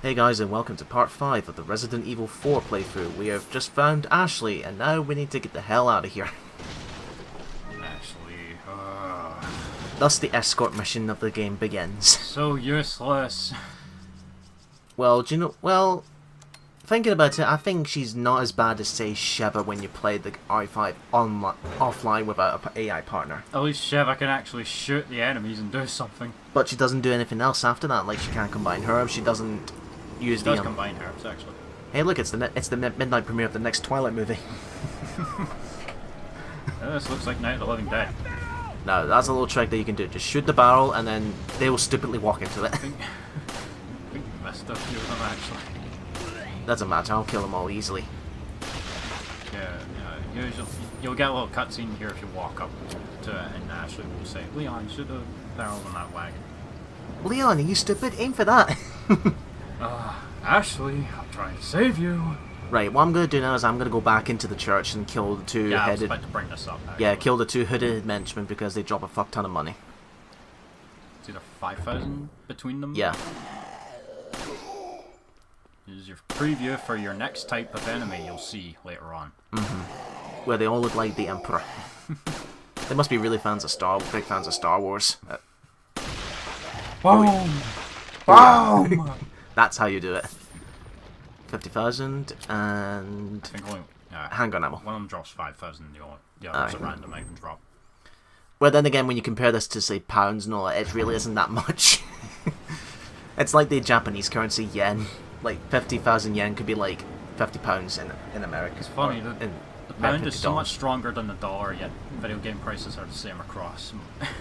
Hey guys, and welcome to part 5 of the Resident Evil 4 playthrough. We have just found Ashley, and now we need to get the hell out of here. Ashley, Thus the escort mission of the game begins. so useless. Well, do you know, thinking about it, I think she's not as bad as, say, Sheva when you played the i5 offline without an AI partner. At least Sheva can actually shoot the enemies and do something. But she doesn't do anything else after that, like she can't combine herbs, she doesn't use She the... does combine herbs, actually. Hey look, it's the midnight premiere of the next Twilight movie. This looks like Night of the Living Dead. No, that's a little trick that you can do. Just shoot the barrel, and then they will stupidly walk into it. I think we missed a few of them, actually. Doesn't matter, I'll kill them all easily. Yeah, usually you'll get a little cutscene here if you walk up to it, and Ashley will say, "Leon, should have barreled on that wagon." Leon, are you stupid? Aim for that! Ashley, I'm trying to save you. Right, what I'm gonna do now is I'm gonna go back into the church and kill the Yeah, I was two-headed... about to bring this up, actually. Yeah, kill the two hooded henchmen because they drop a fuck ton of money. It's either 5,000 between them. Yeah. This is your preview for your next type of enemy you'll see later on. Where they all look like the Emperor. They must be really big fans of Star Wars. Boom! Boom! That's how you do it. 50,000 and... I think only handgun ammo. one of them drops 5,000, the other's a Aye. random item drop. Well, then again, when you compare this to, say, pounds and all that, it really isn't that much. It's like the Japanese currency, yen. Like, 50,000 yen could be like 50 pounds in America. It's funny, Or the in pound is so $50. much stronger than the dollar, yet video game prices are the same across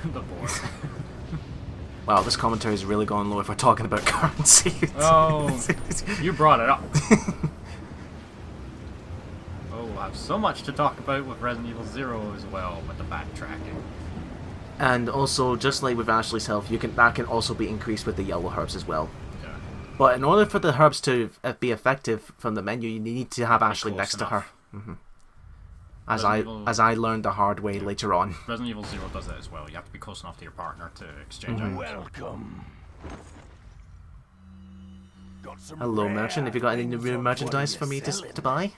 the board. Wow, this commentary is really going low if we're talking about currency. Oh, you brought it up. Oh, we'll have so much to talk about with Resident Evil 0 as well, with the backtracking. And also, just like with Ashley's health, that can also be increased with the yellow herbs as well. Yeah. But in order for the herbs to be effective from the menu, you need to have Ashley close next to her. enough. As Resident I Evil- learned the hard way later on. Resident Evil 0 does that as well. You have to be close enough to your partner to exchange items. Welcome. Got some Hello, rare merchant. Have you got any things new on merchandise what for me you're to selling. buy?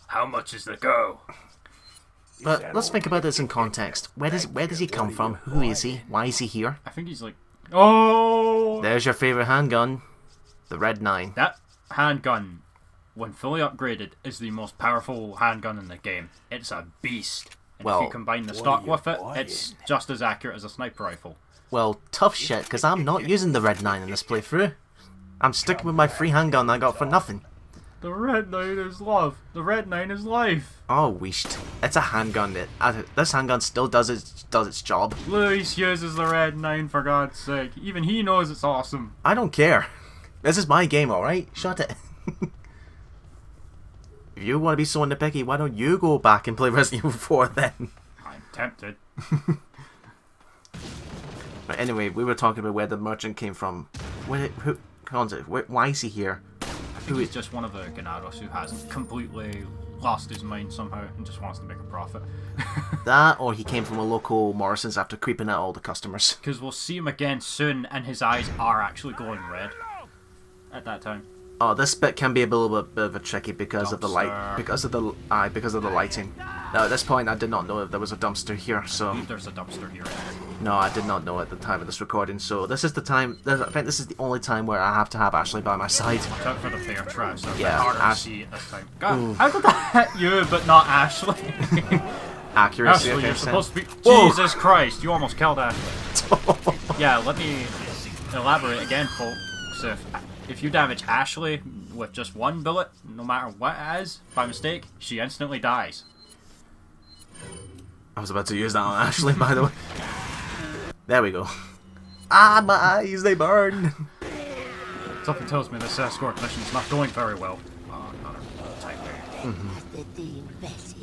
How much is the go? But let's think about this in context. Where does he come from? Who is he? Why is he here? I think he's like, oh! There's your favorite handgun, the Red 9. That handgun, when fully upgraded, is the most powerful handgun in the game. It's a beast. And if Well, you combine the what stock are you with it, buying? it's just as accurate as a sniper rifle. Well, tough shit, because I'm not using the Red 9 in this playthrough. I'm sticking with my free handgun I got for nothing. The Red 9 is love. The Red 9 is life. Oh, wished. It's a handgun. This handgun still does its job. Luis uses the Red 9 for God's sake. Even he knows it's awesome. I don't care. This is my game, alright? Shut it. If you want to be so nitpicky, why don't you go back and play Resident Evil 4 then? I'm tempted. But anyway, we were talking about where the merchant came from. Why is he here? I think he's just one of the Ganados who hasn't completely lost his mind somehow and just wants to make a profit. That, or he came from a local Morrison's after creeping out all the customers. Because we'll see him again soon, and his eyes are actually glowing red at that time. Oh, this bit can be a little bit of a tricky because of the light, Dumpster. because of the lighting. Now, at this point, I did not know if there was a dumpster here, I so believe there's a dumpster here. no, I did not know at the time of this recording. So this is the time. I think this is the only time where I have to have Ashley by my side. Watch out for the bear traps. They're a bit Yeah, harder to Ash- see at this time. God, how did that hit you, but not Ashley? Accuracy. Ashley, okay, you're so- supposed to be. Whoa. Jesus Christ, you almost killed Ashley. Yeah, let me elaborate again, folks. If you damage Ashley with just one bullet, no matter what it is, by mistake, she instantly dies. I was about to use that on Ashley, by the way. There we go. Ah, my eyes, they burn. Something tells me this escort mission's not going very well. Another type there.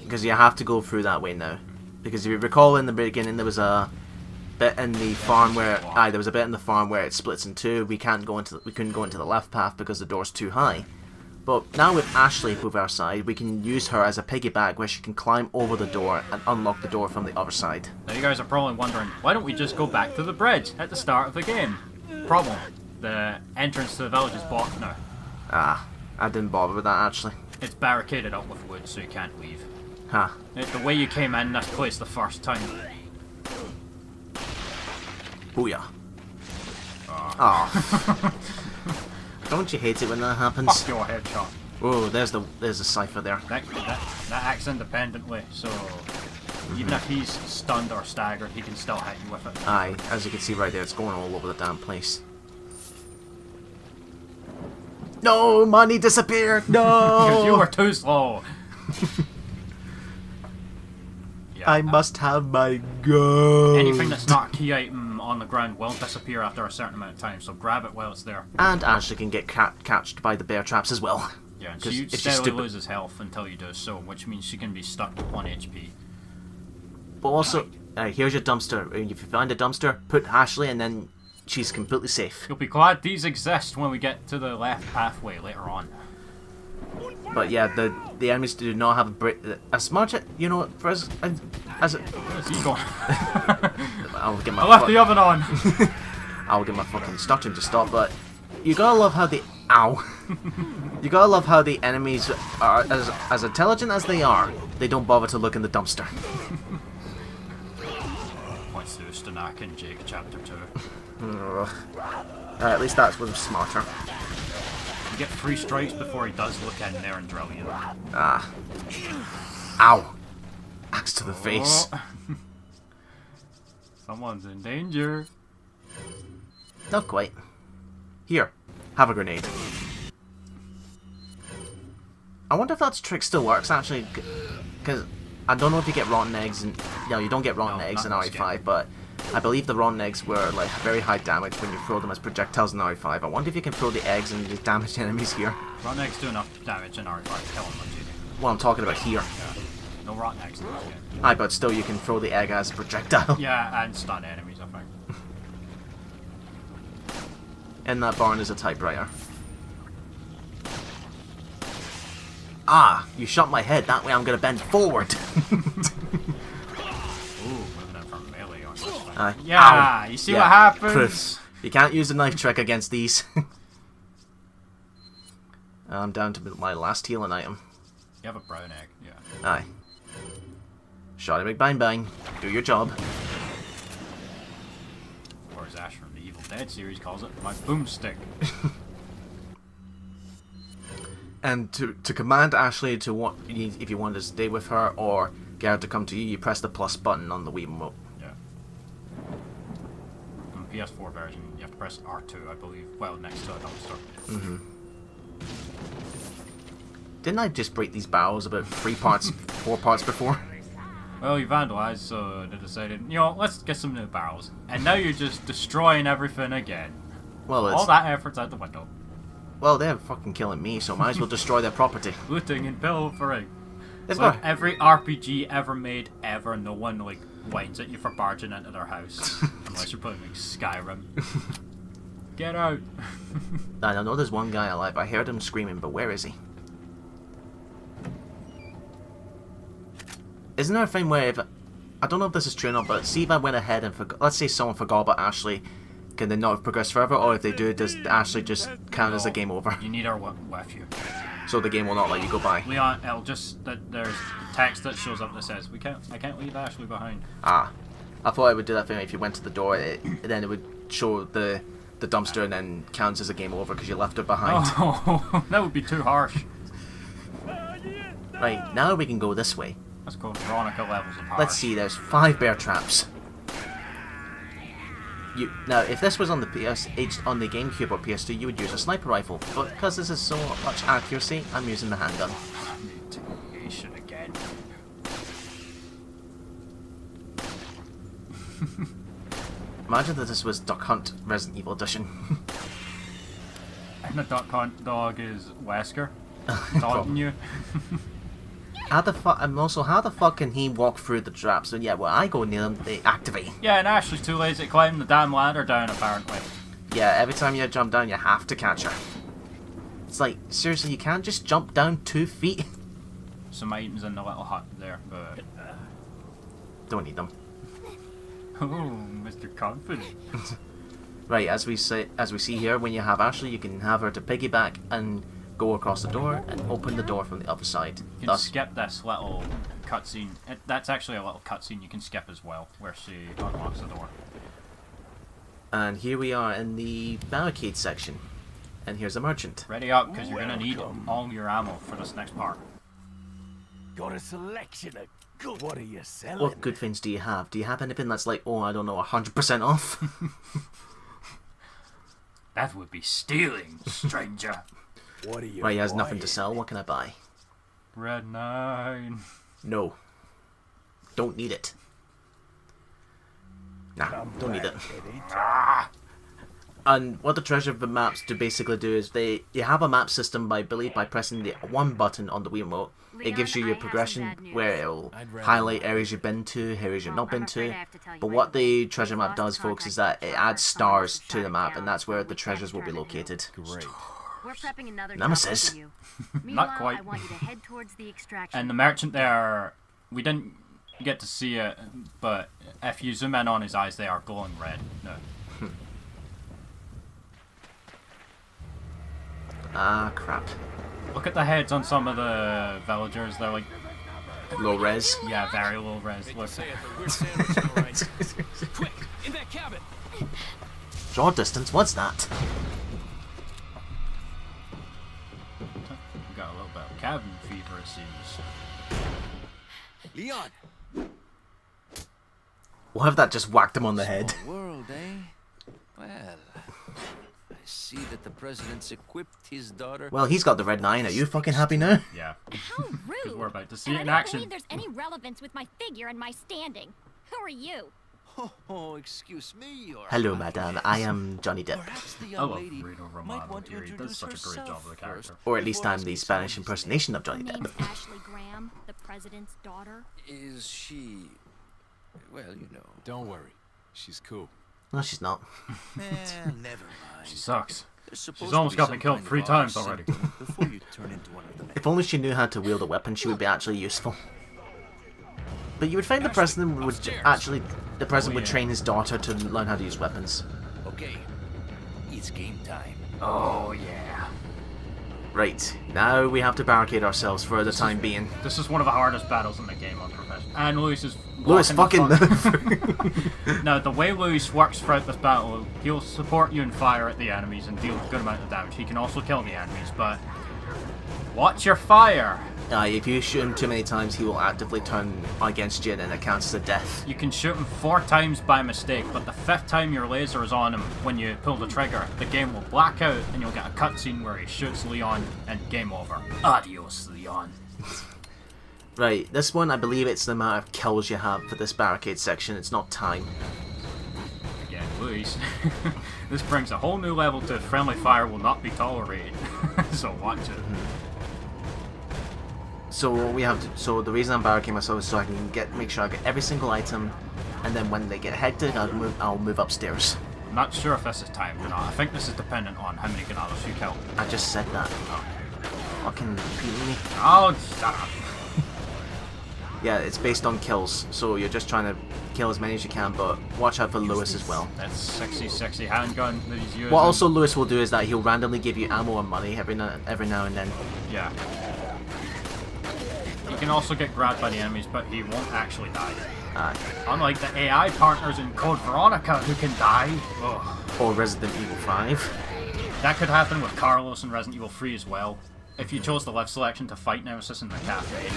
Because you have to go through that way now. Because if you recall in the beginning, there was a bit in the farm where there was a bit in the farm where it splits in two. We couldn't go into the left path because the door's too high. But now with Ashley with our side, we can use her as a piggyback where she can climb over the door and unlock the door from the other side. Now you guys are probably wondering, why don't we just go back to the bridge at the start of the game? Problem. The entrance to the village is blocked now. Ah, I didn't bother with that actually. It's barricaded up with wood, so you can't leave. Huh. The way you came in this place the first time. Booyah. Oh. Don't you hate it when that happens? Fuck your headshot. Oh, there's the cipher there. That acts independently, so even if he's stunned or staggered, he can still hit you with it. Aye, as you can see right there, it's going all over the damn place. No, money disappeared. No. Because you were too slow. Yeah, I must have my gun. anything that's not a key item on the ground will disappear after a certain amount of time, so grab it while it's there. And Ashley can get catched by the bear traps as well. Yeah, and 'Cause she if she's steadily stupid- loses health until you do so, which means she can be stuck with 1 HP. But also, here's your dumpster. If you find a dumpster, put Ashley and then she's completely safe. You'll be glad these exist when we get to the left pathway later on. But yeah, the enemies do not have a break. As much, you know, for as Where's he going? I'll get my I left fuck- the oven on! I'll get my fucking stuttering to stop. But you gotta love how the you gotta love how the enemies are as intelligent as they are. They don't bother to look in the dumpster. Points to Stanak in Jake chapter 2. At least that's what's smarter. You get 3 strikes before he does look in there and drill you. Ah. Ow. Axe to the face. Oh. Someone's in danger. Not quite. Here, have a grenade. I wonder if that trick still works actually, because I don't know if you get rotten eggs and you don't get rotten No, eggs in not in this RE5, but I believe the rotten eggs were like very high damage when you throw them as projectiles in RE5. I wonder if you can throw the eggs and just damage enemies here. Rotten eggs do enough damage in RE5 killing them, JD. Well, I'm talking about here. Yeah. No rotten eggs in this game. Aye, but still you can throw the egg as a projectile. Yeah, and stun enemies, I think. In that barn is a typewriter. Ah, you shot my head. That way I'm gonna bend forward. Ooh, moving in from melee on this thing. Aye. Yeah, Ow. you see Yeah, what happens? proofs. You can't use the knife trick against these. I'm down to my last healing item. You have a brown egg, yeah. Aye. Shotty McBang Bang. Do your job. Or as Ash from the Evil Dead series calls it, my boomstick. And to command Ashley to what if you want to stay with her or get her to come to you, you press the plus button on the Wii remote. Yeah. On the PS4 version, you have to press R2, I believe. Well, next to a dumpster. Didn't I just break these barrels about 4 parts before? Well, you vandalized, so they decided, you know, let's get some new barrels. And now you're just destroying everything again. Well, All that effort's out the window. well, they're fucking killing me, so might as well destroy their property. Looting and pilfering. It's Like not. every RPG ever made ever, no one like whines at you for barging into their house. Unless you're playing like Skyrim. Get out! I don't know. There's one guy alive. I heard him screaming, but where is he? Isn't there a thing where if I don't know if this is true or not, but see if I went ahead and let's say someone forgot about Ashley, can they not have progressed further, or if they do, does Ashley just count as a game over? You need her with you. So the game will not let you go by. Leon, it'll just there's text that shows up that says I can't leave Ashley behind. Ah, I thought it would do that thing if you went to the door, then it would show the dumpster and then counts as a game over because you left her behind. Oh, that would be too harsh. Right, now we can go this way. Let's go Veronica levels of harsh. Let's see, there's 5 bear traps. Now, if this was on the on the GameCube or PS2, you would use a sniper rifle, but because this is so much accuracy, I'm using the handgun. Interrogation again. Imagine that this was Duck Hunt Resident Evil Edition. And the duck hunt dog is Wesker. Taunting you. How the fuck? And also, how the fuck can he walk through the traps? So yeah, well, I go near them, they activate. Yeah, and Ashley's too lazy to climb the damn ladder down, apparently. Yeah, every time you jump down, you have to catch her. It's like, seriously, you can't just jump down 2 feet? Some items in the little hut there, but... Don't need them. Oh, Mr. Confident. Right, as we see here, when you have Ashley, you can have her to piggyback and go across the door and open the door from the other side. You can skip this little cutscene. That's actually a little cutscene you can skip as well, where she unlocks the door. And here we are in the barricade section. And here's a merchant. Ready up, because you're going to need all your ammo for this next part. Got a selection of good. What are you selling? What good things do you have? Do you have anything that's like, oh, I don't know, 100% off? That would be stealing, stranger. What are you Right, he has nothing buying? to sell. What can I buy? Red 9. No. Don't need it. Nah, don't need it. And what the treasure maps do basically do is you have a map system by pressing the one button on the Wiimote. It gives you your progression where it'll highlight areas you've been to, areas you've not been to. But what the treasure map does, folks, is that it adds stars to the map, and that's where the treasures will be located. Great. We're prepping another Nemesis. job for you. Not Meanwhile, quite. I want you to head towards the extraction. And the merchant there, we didn't get to see it, but if you zoom in on his eyes, they are glowing red. No. Ah, crap. Look at the heads on some of the villagers. They're like, Low res. yeah, very low res. Look. Quick, in that cabin. Draw distance, what's that? We got a little bit of cabin fever, it seems. Leon. What if that just whacked him on the head? Small world, eh? Well, I see that the president's equipped his daughter. Well, he's got the red 9. Are you fucking happy now? Yeah. How rude! We're about to see And it in I don't action. believe there's any relevance with my figure and my standing. Who are you? Oh, excuse me, Your Hello, Highness. madame. I am Johnny Depp. Perhaps the I young love lady Reno might Romano want to here. He does introduce such a great job herself of the character. first, Or at least before I'm the asking Spanish some of these impersonation of My Johnny name's Depp. Ashley Graham, the president's daughter. things. Is she? Well, you know. Don't worry, she's cool. No, she's not. Never mind. She sucks. There's supposed She's to almost be got some me killed kind 3 of times odd already. symptom Before you turn into one of them. If only she knew how to wield a weapon, she would be actually useful. But you would find the president would actually... The president would train his daughter to learn how to use weapons. Okay, it's game time. Oh, yeah. Right, now we have to barricade ourselves for the time being. This is one of the hardest battles in the game on Profession. And Lewis is... Lewis blocking fucking... the fuck- Now, the way Lewis works throughout this battle, he'll support you and fire at the enemies and deal a good amount of damage. He can also kill the enemies, but... Watch your fire! if you shoot him too many times, he will actively turn against you and then it counts as a death. You can shoot him 4 times by mistake, but the 5th time your laser is on him when you pull the trigger, the game will black out and you'll get a cutscene where he shoots Leon and game over. Adios, Leon. Right, this one, I believe it's the amount of kills you have for this barricade section, it's not time. Again, Luis. This brings a whole new level to friendly fire will not be tolerated. So watch it. So what we have to, so the reason I'm barricading myself is so I can make sure I get every single item, and then when they get hectic, I'll move upstairs. I'm not sure if this is timed or not. I think this is dependent on how many Ganados you kill. I just said that. Oh, Fucking beating me. oh shut up. Yeah, it's based on kills, so you're just trying to kill as many as you can, but watch out for Lewis as well. That sexy handgun that he's using. What also Lewis will do is that he'll randomly give you ammo and money every now and then. Yeah. He can also get grabbed by the enemies, but he won't actually die. Unlike the AI partners in Code Veronica who can die. Ugh. Or Resident Evil 5. That could happen with Carlos in Resident Evil 3 as well. If you chose the left selection to fight Nemesis in the cafe,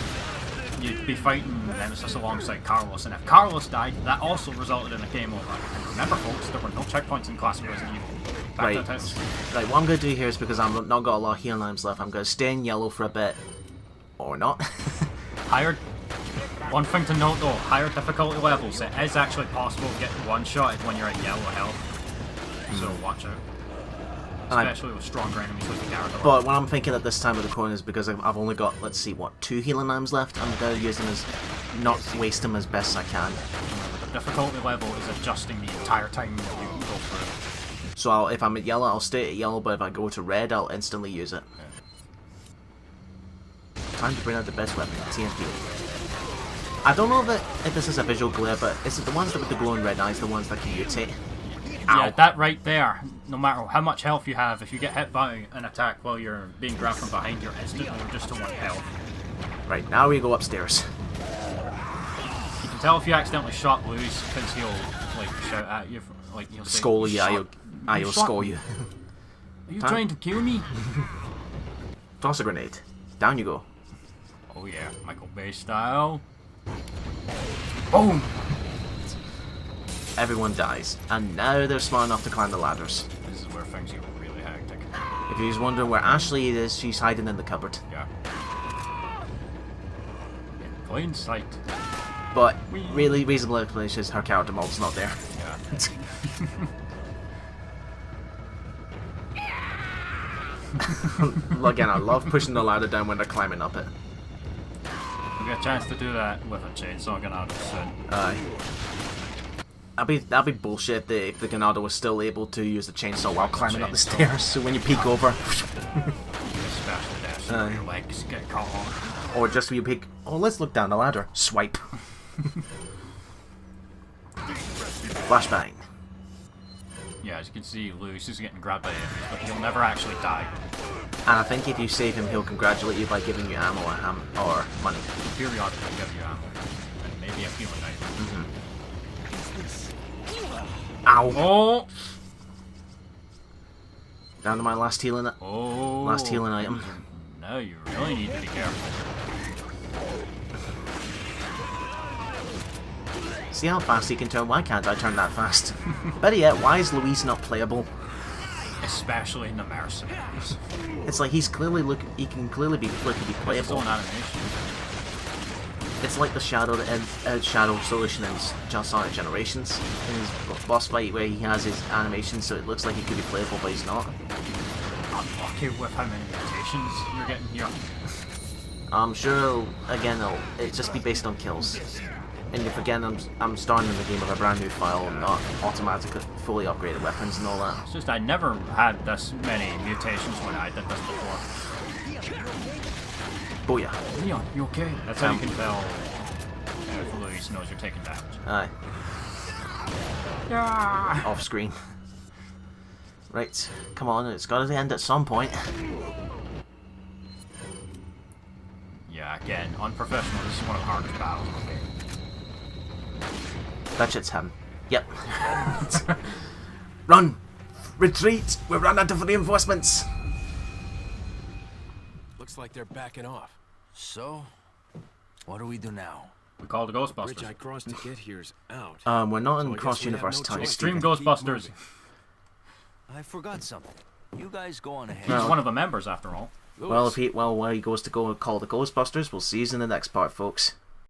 you'd be fighting Nemesis alongside Carlos, and if Carlos died, that also resulted in a game over. And remember folks, there were no checkpoints in classic Resident Evil. Back Right. to the house. Right, what I'm going to do here is because I'm not got a lot of healing items left, I'm going to stay in yellow for a bit. Or not. One thing to note though, higher difficulty levels, it is actually possible to get one-shotted when you're at yellow health. So watch out. Especially with stronger enemies like the Gyarados. But what I'm thinking at this time of the coin is because I've only got, let's see, what, 2 healing items left? I'm going to use them as, not waste them as best I can. The difficulty level is adjusting the entire time you can go through. So if I'm at yellow, I'll stay at yellow, but if I go to red, I'll instantly use it. Time to bring out the best weapon, TNT. I don't know if this is a visual glare, but is it the ones that with the glowing red eyes, the ones that can mutate? Yeah, that right there. No matter how much health you have, if you get hit by an attack while you're being grabbed from behind, you're instantly just to 1 health. Right, now we go upstairs. You can tell if you accidentally shot Louis because he'll like shout at you, like he'll say, Skull you, "Shot- I'll shot skull me. you. Are you trying to kill me?" Toss a grenade. Down you go. Oh yeah, Michael Bay style. Boom! Everyone dies. And now they're smart enough to climb the ladders. This is where things get really hectic. If you was wondering where Ashley is, she's hiding in the cupboard. Yeah. In plain sight. But really reasonable explanations, her character model's not there. Yeah. Again, I love pushing the ladder down when they're climbing up it. We get a chance to do that with a chainsaw Ganado soon. Aye. That'd be bullshit if the Ganado was still able to use the chainsaw while climbing up the stairs. So when you peek over, Especially that so Aye. your legs get caught on. or just when you peek, oh, let's look down the ladder. Swipe. Flashbang. Yeah, as you can see, Louis is getting grabbed by enemies, but he'll never actually die. And I think if you save him, he'll congratulate you by giving you ammo or money. He'll periodically give you ammo. And maybe a healing item. Ow! Oh! Down to my last healing. Oh! Last healing item. No, you really need to be careful. See how fast he can turn? Why can't I turn that fast? Better yet, why is Luis not playable? Especially in the mercenaries. It's like he can clearly be His playable. own animation. It's like the Shadow solution in Sonic Generations, in his boss fight where he has his animation so it looks like he could be playable but he's not. Unlucky with how many mutations you're getting here. I'm sure again it'll just be based on kills. And if again I'm starting the game with a brand new file and not automatically fully upgraded weapons and all that. It's just I never had this many mutations when I did this before. Booyah. Leon, you okay? That's how you can tell if Louis knows you're taking damage. Aye. Yeah. Off screen. Right, come on, it's got to end at some point. Yeah, again, unprofessional. This is one of the hardest battles in the game. That shit's him. Yep. Run! Retreat! We've run out of reinforcements! Looks like they're backing off. So, what do we do now? We call the Bridge Ghostbusters. I crossed to get here's out. We're not So in I guess cross we have universe no time. choice. Extreme Keep Ghostbusters. moving. I forgot something. You guys go on ahead. He's one of the members, after all. Well, where he goes to go call the Ghostbusters, we'll see you in the next part, folks.